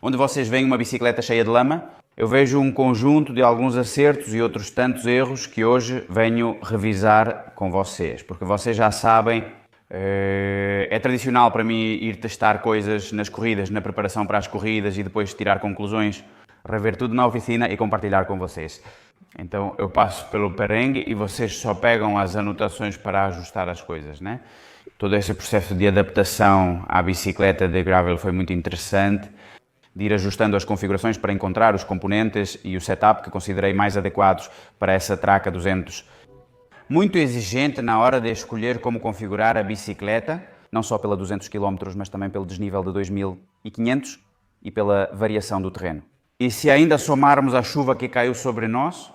onde vocês veem uma bicicleta cheia de lama, eu vejo um conjunto de alguns acertos e outros tantos erros que hoje venho revisar com vocês, porque vocês já sabem, é tradicional para mim ir testar coisas nas corridas, na preparação para as corridas e depois tirar conclusões, rever tudo na oficina e compartilhar com vocês. Então eu passo pelo perrengue e vocês só pegam as anotações para ajustar as coisas, né? Todo esse processo de adaptação à bicicleta de gravel foi muito interessante, de ir ajustando as configurações para encontrar os componentes e o setup que considerei mais adequados para essa Traca 200. Muito exigente na hora de escolher como configurar a bicicleta, não só pela 200 km, mas também pelo desnível de 2500 e pela variação do terreno. E se ainda somarmos a chuva que caiu sobre nós,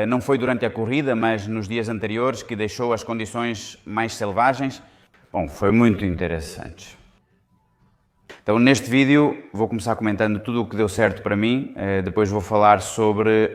não foi durante a corrida, mas nos dias anteriores, que deixou as condições mais selvagens, bom, foi muito interessante. Então neste vídeo vou começar comentando tudo o que deu certo para mim, depois vou falar sobre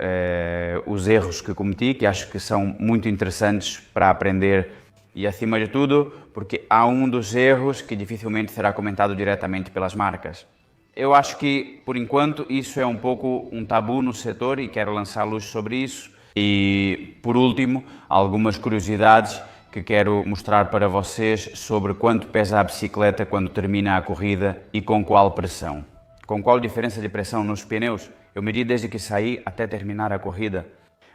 os erros que cometi, que acho que são muito interessantes para aprender e acima de tudo, porque há um dos erros que dificilmente será comentado diretamente pelas marcas. Eu acho que, por enquanto, isso é um pouco um tabu no setor e quero lançar luz sobre isso. E, por último, algumas curiosidades que quero mostrar para vocês sobre quanto pesa a bicicleta quando termina a corrida e com qual pressão. Com qual diferença de pressão nos pneus? Eu medi desde que saí até terminar a corrida.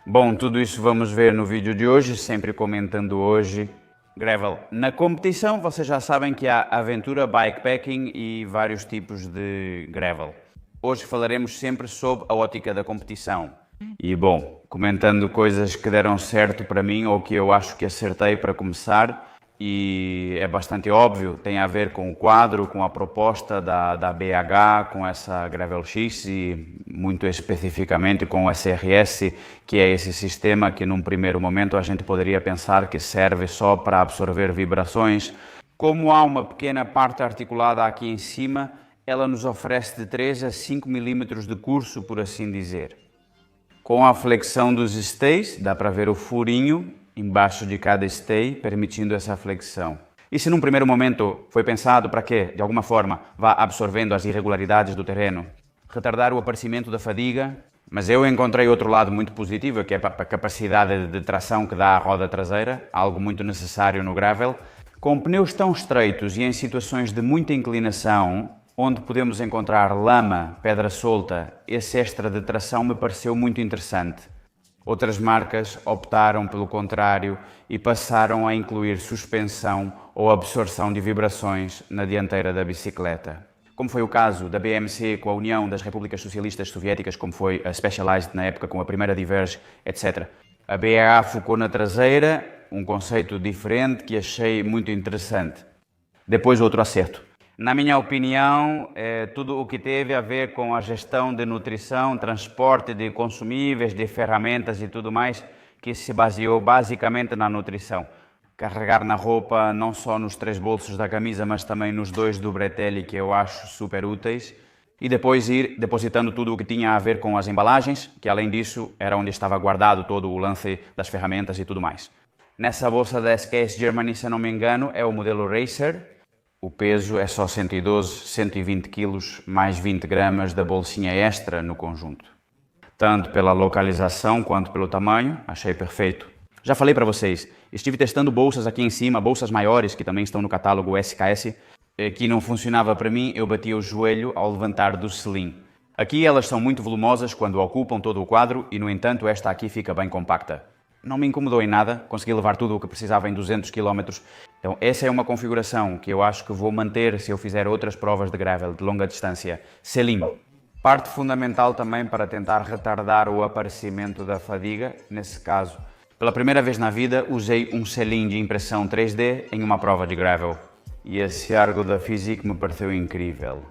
Bom, tudo isso vamos ver no vídeo de hoje, sempre comentando hoje gravel. Na competição, vocês já sabem que há aventura, bikepacking e vários tipos de gravel. Hoje falaremos sempre sobre a ótica da competição. E bom, comentando coisas que deram certo para mim ou que eu acho que acertei para começar, e é bastante óbvio, tem a ver com o quadro, com a proposta da BH, com essa Gravel X e muito especificamente com o SRS, que é esse sistema que num primeiro momento a gente poderia pensar que serve só para absorver vibrações. Como há uma pequena parte articulada aqui em cima, ela nos oferece de 3 a 5 milímetros de curso, por assim dizer. Com a flexão dos stays, dá para ver o furinho embaixo de cada stay, permitindo essa flexão. E se num primeiro momento foi pensado para que, de alguma forma, vá absorvendo as irregularidades do terreno, retardar o aparecimento da fadiga, mas eu encontrei outro lado muito positivo, que é a capacidade de tração que dá à roda traseira, algo muito necessário no gravel. Com pneus tão estreitos e em situações de muita inclinação, onde podemos encontrar lama, pedra solta, esse extra de tração me pareceu muito interessante. Outras marcas optaram pelo contrário e passaram a incluir suspensão ou absorção de vibrações na dianteira da bicicleta. Como foi o caso da BMC com a União das Repúblicas Socialistas Soviéticas, como foi a Specialized na época com a primeira Diverge, etc. A BAA focou na traseira, um conceito diferente que achei muito interessante. Depois outro acerto. Na minha opinião, tudo o que teve a ver com a gestão de nutrição, transporte de consumíveis, de ferramentas e tudo mais, que se baseou basicamente na nutrição. Carregar na roupa, não só nos 3 bolsos da camisa, mas também nos 2 do bretelle, que eu acho super úteis. E depois ir depositando tudo o que tinha a ver com as embalagens, que além disso era onde estava guardado todo o lance das ferramentas e tudo mais. Nessa bolsa da SKS Germany, se não me engano, é o modelo Racer. O peso é só 112, 120 kg mais 20 gramas da bolsinha extra no conjunto. Tanto pela localização quanto pelo tamanho, achei perfeito. Já falei para vocês, estive testando bolsas aqui em cima, bolsas maiores que também estão no catálogo SKS, que não funcionava para mim, eu batia o joelho ao levantar do selim. Aqui elas são muito volumosas quando ocupam todo o quadro e, no entanto, esta aqui fica bem compacta. Não me incomodou em nada, consegui levar tudo o que precisava em 200 km. Então essa é uma configuração que eu acho que vou manter se eu fizer outras provas de gravel de longa distância. Selim. Parte fundamental também para tentar retardar o aparecimento da fadiga, nesse caso. Pela primeira vez na vida usei um selim de impressão 3D em uma prova de gravel. E esse Argo da Physique me pareceu incrível.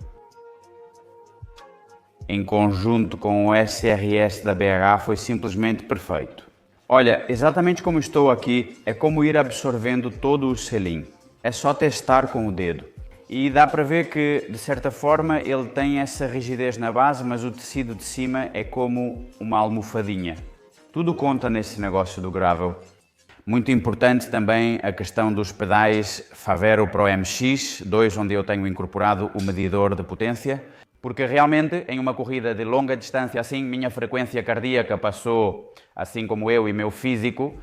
Em conjunto com o SRS da BH foi simplesmente perfeito. Olha, exatamente como estou aqui, é como ir absorvendo todo o selim. É só testar com o dedo. E dá para ver que, de certa forma, ele tem essa rigidez na base, mas o tecido de cima é como uma almofadinha. Tudo conta nesse negócio do gravel. Muito importante também a questão dos pedais Favero Pro MX2, onde eu tenho incorporado o medidor de potência, porque realmente em uma corrida de longa distância assim, minha frequência cardíaca passou, assim como eu e meu físico,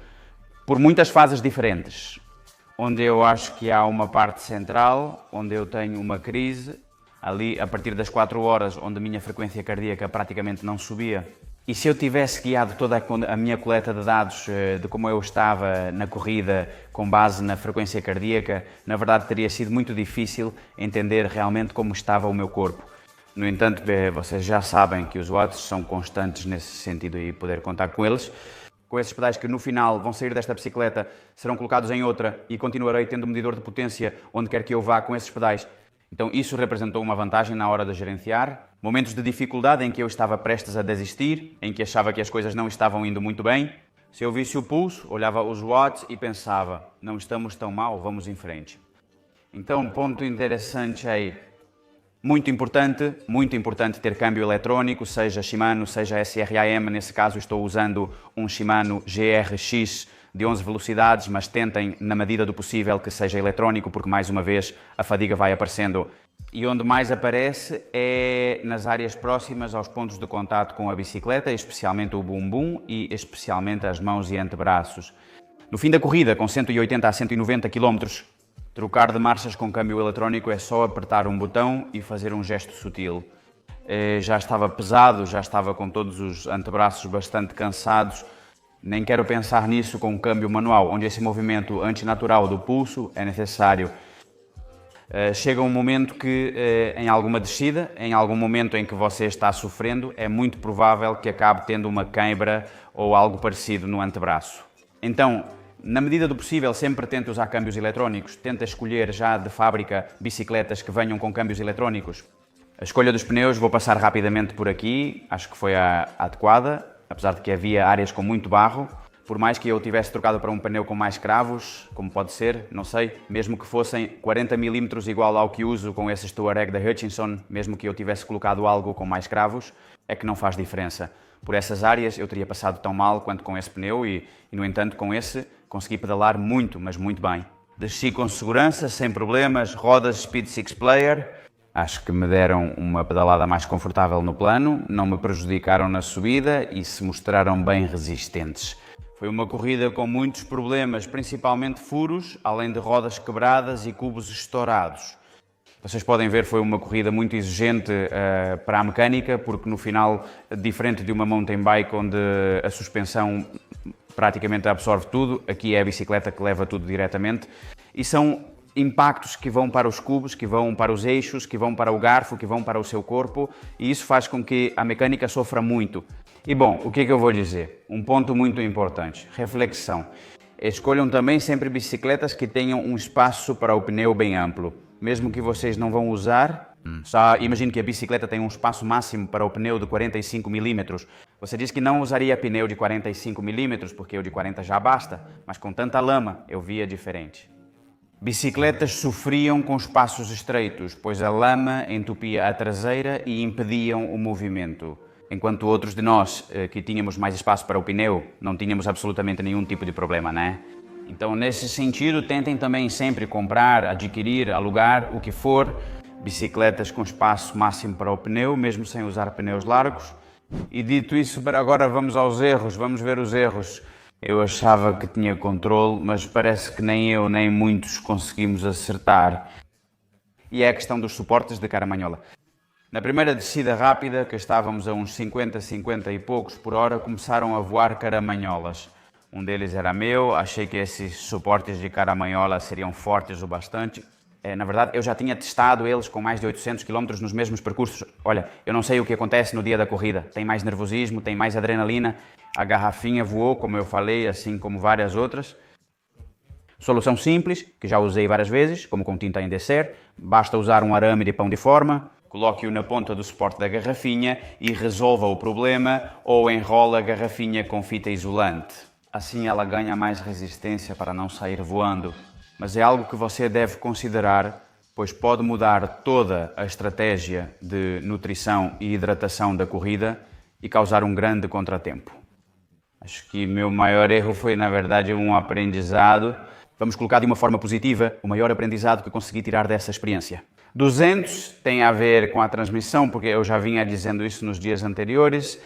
por muitas fases diferentes, onde eu acho que há uma parte central, onde eu tenho uma crise, ali a partir das 4 horas, onde a minha frequência cardíaca praticamente não subia. E se eu tivesse guiado toda a minha coleta de dados de como eu estava na corrida com base na frequência cardíaca, na verdade teria sido muito difícil entender realmente como estava o meu corpo. No entanto, vocês já sabem que os watts são constantes nesse sentido e poder contar com eles. Com esses pedais que no final vão sair desta bicicleta, serão colocados em outra e continuarei tendo medidor de potência onde quer que eu vá com esses pedais. Então isso representou uma vantagem na hora de gerenciar. Momentos de dificuldade em que eu estava prestes a desistir, em que achava que as coisas não estavam indo muito bem. Se eu visse o pulso, olhava os watts e pensava, não estamos tão mal, vamos em frente. Então um ponto interessante aí. Muito importante ter câmbio eletrónico, seja Shimano, seja SRAM. Nesse caso estou usando um Shimano GRX de 11 velocidades, mas tentem, na medida do possível, que seja eletrónico, porque mais uma vez a fadiga vai aparecendo. E onde mais aparece é nas áreas próximas aos pontos de contato com a bicicleta, especialmente o bumbum e especialmente as mãos e antebraços. No fim da corrida, com 180 a 190 km, trocar de marchas com câmbio eletrónico é só apertar um botão e fazer um gesto sutil. Já estava pesado, já estava com todos os antebraços bastante cansados. Nem quero pensar nisso com um câmbio manual, onde esse movimento antinatural do pulso é necessário. Chega um momento que, em alguma descida, em algum momento em que você está sofrendo, é muito provável que acabe tendo uma queimbra ou algo parecido no antebraço. Então, na medida do possível, sempre tente usar câmbios eletrónicos. Tenta escolher já de fábrica bicicletas que venham com câmbios eletrónicos. A escolha dos pneus, vou passar rapidamente por aqui, acho que foi a adequada, apesar de que havia áreas com muito barro. Por mais que eu tivesse trocado para um pneu com mais cravos, como pode ser, não sei, mesmo que fossem 40 mm igual ao que uso com esses Touareg da Hutchinson, mesmo que eu tivesse colocado algo com mais cravos, é que não faz diferença. Por essas áreas eu teria passado tão mal quanto com esse pneu e no entanto, com esse consegui pedalar muito, mas muito bem. Desci com segurança, sem problemas, rodas Speed 6 Player. Acho que me deram uma pedalada mais confortável no plano, não me prejudicaram na subida e se mostraram bem resistentes. Foi uma corrida com muitos problemas, principalmente furos, além de rodas quebradas e cubos estourados. Vocês podem ver, foi uma corrida muito exigente para a mecânica, porque no final, diferente de uma mountain bike onde a suspensão praticamente absorve tudo, aqui é a bicicleta que leva tudo diretamente e são impactos que vão para os cubos, que vão para os eixos, que vão para o garfo, que vão para o seu corpo e isso faz com que a mecânica sofra muito. E bom, o que é que eu vou dizer? Um ponto muito importante, reflexão. Escolham também sempre bicicletas que tenham um espaço para o pneu bem amplo. Mesmo que vocês não vão usar, só imagine que a bicicleta tem um espaço máximo para o pneu de 45 mm. Você diz que não usaria pneu de 45 mm porque o de 40 já basta, mas com tanta lama eu via diferente. Bicicletas sofriam com espaços estreitos, pois a lama entupia a traseira e impediam o movimento. Enquanto outros de nós que tínhamos mais espaço para o pneu, não tínhamos absolutamente nenhum tipo de problema, né? Então, nesse sentido, tentem também sempre comprar, adquirir, alugar, o que for, bicicletas com espaço máximo para o pneu, mesmo sem usar pneus largos. E dito isso, agora vamos aos erros, vamos ver os erros. Eu achava que tinha controle, mas parece que nem eu nem muitos conseguimos acertar. E é a questão dos suportes de caramanhola. Na primeira descida rápida, que estávamos a uns 50, 50 e poucos por hora, começaram a voar caramanholas. Um deles era meu, achei que esses suportes de caramanhola seriam fortes o bastante. Na verdade, eu já tinha testado eles com mais de 800 km nos mesmos percursos. Olha, eu não sei o que acontece no dia da corrida. Tem mais nervosismo, tem mais adrenalina. A garrafinha voou, como eu falei, assim como várias outras. Solução simples, que já usei várias vezes, como com tinta em descer. Basta usar um arame de pão de forma, coloque-o na ponta do suporte da garrafinha e resolva o problema ou enrola a garrafinha com fita isolante. Assim ela ganha mais resistência para não sair voando. Mas é algo que você deve considerar, pois pode mudar toda a estratégia de nutrição e hidratação da corrida e causar um grande contratempo. Acho que meu maior erro foi, na verdade, um aprendizado. Vamos colocar de uma forma positiva o maior aprendizado que consegui tirar dessa experiência. 200 tem a ver com a transmissão, porque eu já vinha dizendo isso nos dias anteriores.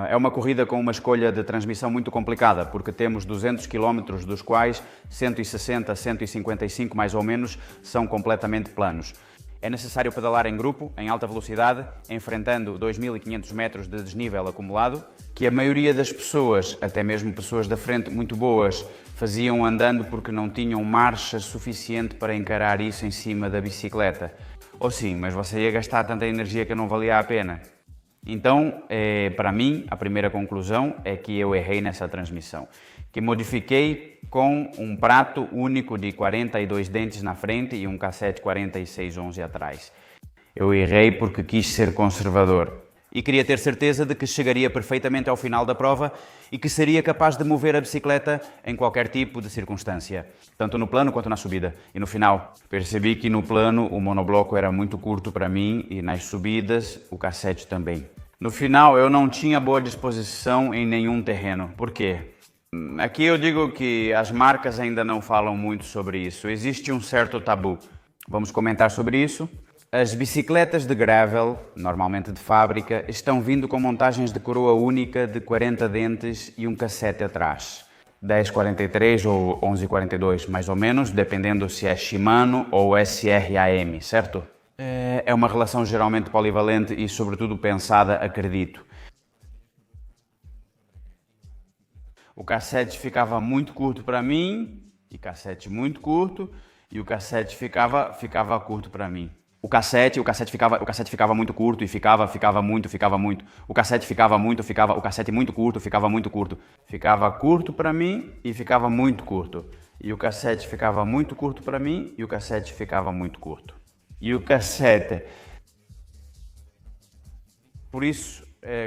É uma corrida com uma escolha de transmissão muito complicada, porque temos 200 km, dos quais 160, 155 mais ou menos, são completamente planos. É necessário pedalar em grupo, em alta velocidade, enfrentando 2.500 metros de desnível acumulado, que a maioria das pessoas, até mesmo pessoas da frente muito boas, faziam andando porque não tinham marcha suficiente para encarar isso em cima da bicicleta. Ou sim, mas você ia gastar tanta energia que não valia a pena. Então, para mim, a primeira conclusão é que eu errei nessa transmissão, que modifiquei com um prato único de 42 dentes na frente e um cassete 4611 atrás. Eu errei porque quis ser conservador e queria ter certeza de que chegaria perfeitamente ao final da prova e que seria capaz de mover a bicicleta em qualquer tipo de circunstância, tanto no plano quanto na subida. E no final, percebi que no plano o monobloco era muito curto para mim e nas subidas o cassete também. No final, eu não tinha boa disposição em nenhum terreno. Por quê? Aqui eu digo que as marcas ainda não falam muito sobre isso. Existe um certo tabu. Vamos comentar sobre isso. As bicicletas de gravel, normalmente de fábrica, estão vindo com montagens de coroa única de 40 dentes e um cassete atrás. 1043 ou 1142, mais ou menos, dependendo se é Shimano ou SRAM, certo? É uma relação geralmente polivalente e, sobretudo, pensada, acredito. O cassete ficava muito curto para mim, e cassete muito curto, e o cassete ficava curto para mim. O cassete ficava muito curto e ficava muito. O cassete o cassete muito curto, ficava muito curto. Ficava curto para mim e ficava muito curto. E o cassete ficava muito curto para mim e o cassete ficava muito curto. E o cassete, por isso,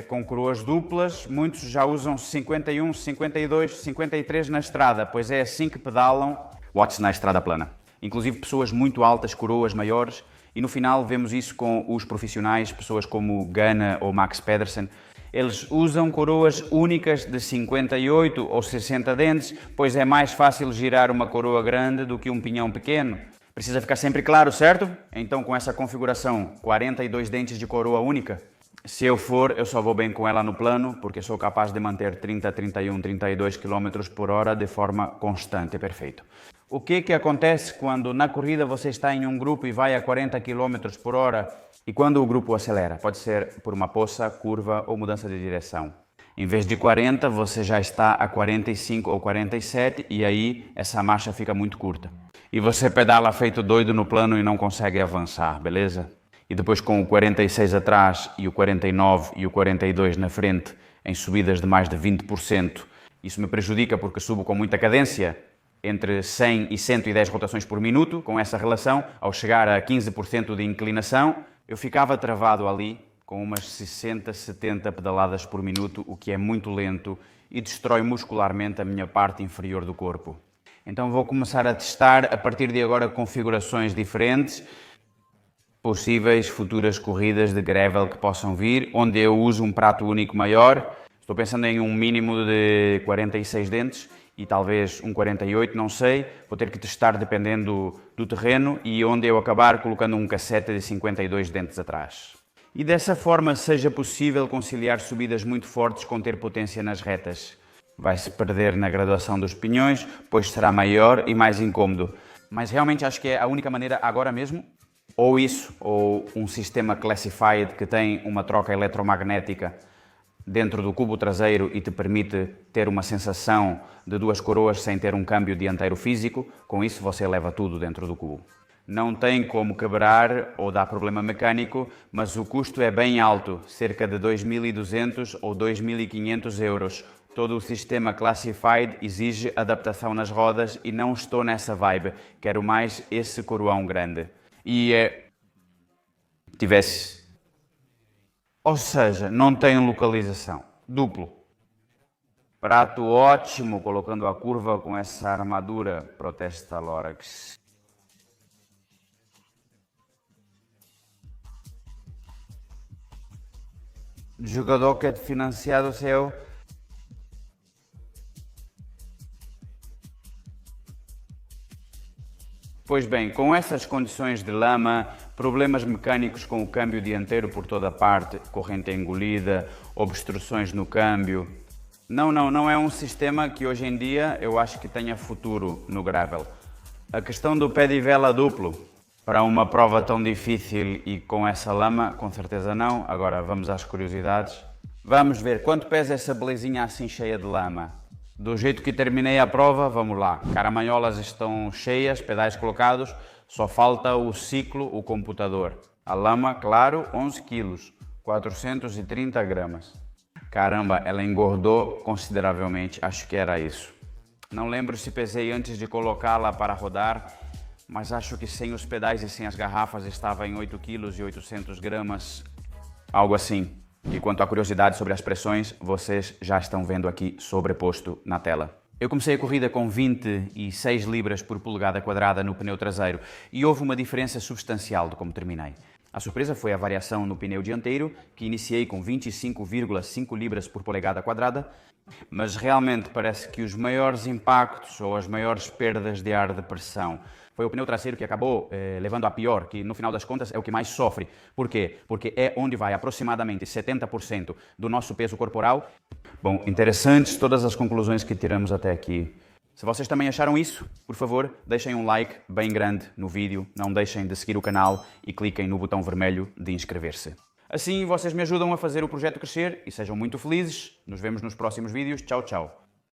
com coroas duplas, muitos já usam 51, 52, 53 na estrada, pois é assim que pedalam watts na estrada plana. Inclusive pessoas muito altas, coroas maiores, e no final vemos isso com os profissionais, pessoas como Ganna ou Max Pedersen. Eles usam coroas únicas de 58 ou 60 dentes, pois é mais fácil girar uma coroa grande do que um pinhão pequeno. Precisa ficar sempre claro, certo? Então, com essa configuração, 42 dentes de coroa única, se eu for, eu só vou bem com ela no plano, porque sou capaz de manter 30, 31, 32 km por hora de forma constante, perfeito. O que acontece quando na corrida você está em um grupo e vai a 40 km por hora e quando o grupo acelera? Pode ser por uma poça, curva ou mudança de direção. Em vez de 40, você já está a 45 ou 47 e aí essa marcha fica muito curta. E você pedala feito doido no plano e não consegue avançar, beleza? E depois com o 46 atrás e o 49 e o 42 na frente, em subidas de mais de 20%, isso me prejudica porque subo com muita cadência, entre 100 e 110 rotações por minuto, com essa relação, ao chegar a 15% de inclinação, eu ficava travado ali com umas 60, 70 pedaladas por minuto, o que é muito lento e destrói muscularmente a minha parte inferior do corpo. Então vou começar a testar, a partir de agora, configurações diferentes, possíveis futuras corridas de gravel que possam vir, onde eu uso um prato único maior. Estou pensando em um mínimo de 46 dentes e talvez um 48, não sei. Vou ter que testar dependendo do terreno e onde eu acabar colocando um cassete de 52 dentes atrás. E dessa forma seja possível conciliar subidas muito fortes com ter potência nas retas. Vai-se perder na graduação dos pinhões, pois será maior e mais incômodo. Mas realmente acho que é a única maneira agora mesmo, ou isso, ou um sistema Classified que tem uma troca eletromagnética dentro do cubo traseiro e te permite ter uma sensação de duas coroas sem ter um câmbio dianteiro físico. Com isso você leva tudo dentro do cubo. Não tem como quebrar ou dar problema mecânico, mas o custo é bem alto, cerca de 2.200 ou 2.500 euros. Todo o sistema Classified exige adaptação nas rodas e não estou nessa vibe. Quero mais esse coroão grande. E tivesse... Ou seja, não tem localização. Duplo. Prato ótimo, colocando a curva com essa armadura Protesta Lorax. Jogador que é financiado seu. Pois bem, com essas condições de lama, problemas mecânicos com o câmbio dianteiro por toda parte, corrente engolida, obstruções no câmbio. Não é um sistema que hoje em dia eu acho que tenha futuro no gravel. A questão do pé de vela duplo, para uma prova tão difícil e com essa lama, com certeza não. Agora vamos às curiosidades. Vamos ver quanto pesa essa belezinha assim cheia de lama. Do jeito que terminei a prova, vamos lá. Caramanholas estão cheias, pedais colocados, só falta o ciclo, o computador. A lama, claro, 11 kg, 430 gramas. Caramba, ela engordou consideravelmente, acho que era isso. Não lembro se pesei antes de colocá-la para rodar, mas acho que sem os pedais e sem as garrafas estava em 8 kg e 800 gramas, algo assim. E quanto à curiosidade sobre as pressões, vocês já estão vendo aqui sobreposto na tela. Eu comecei a corrida com 26 libras por polegada quadrada no pneu traseiro e houve uma diferença substancial de como terminei. A surpresa foi a variação no pneu dianteiro, que iniciei com 25,5 libras por polegada quadrada, mas realmente parece que os maiores impactos ou as maiores perdas de ar de pressão foi o pneu traseiro que acabou levando a pior, que no final das contas é o que mais sofre. Por quê? Porque é onde vai aproximadamente 70% do nosso peso corporal. Bom, interessantes todas as conclusões que tiramos até aqui. Se vocês também acharam isso, por favor, deixem um like bem grande no vídeo, não deixem de seguir o canal e cliquem no botão vermelho de inscrever-se. Assim vocês me ajudam a fazer o projeto crescer e sejam muito felizes. Nos vemos nos próximos vídeos. Tchau, tchau.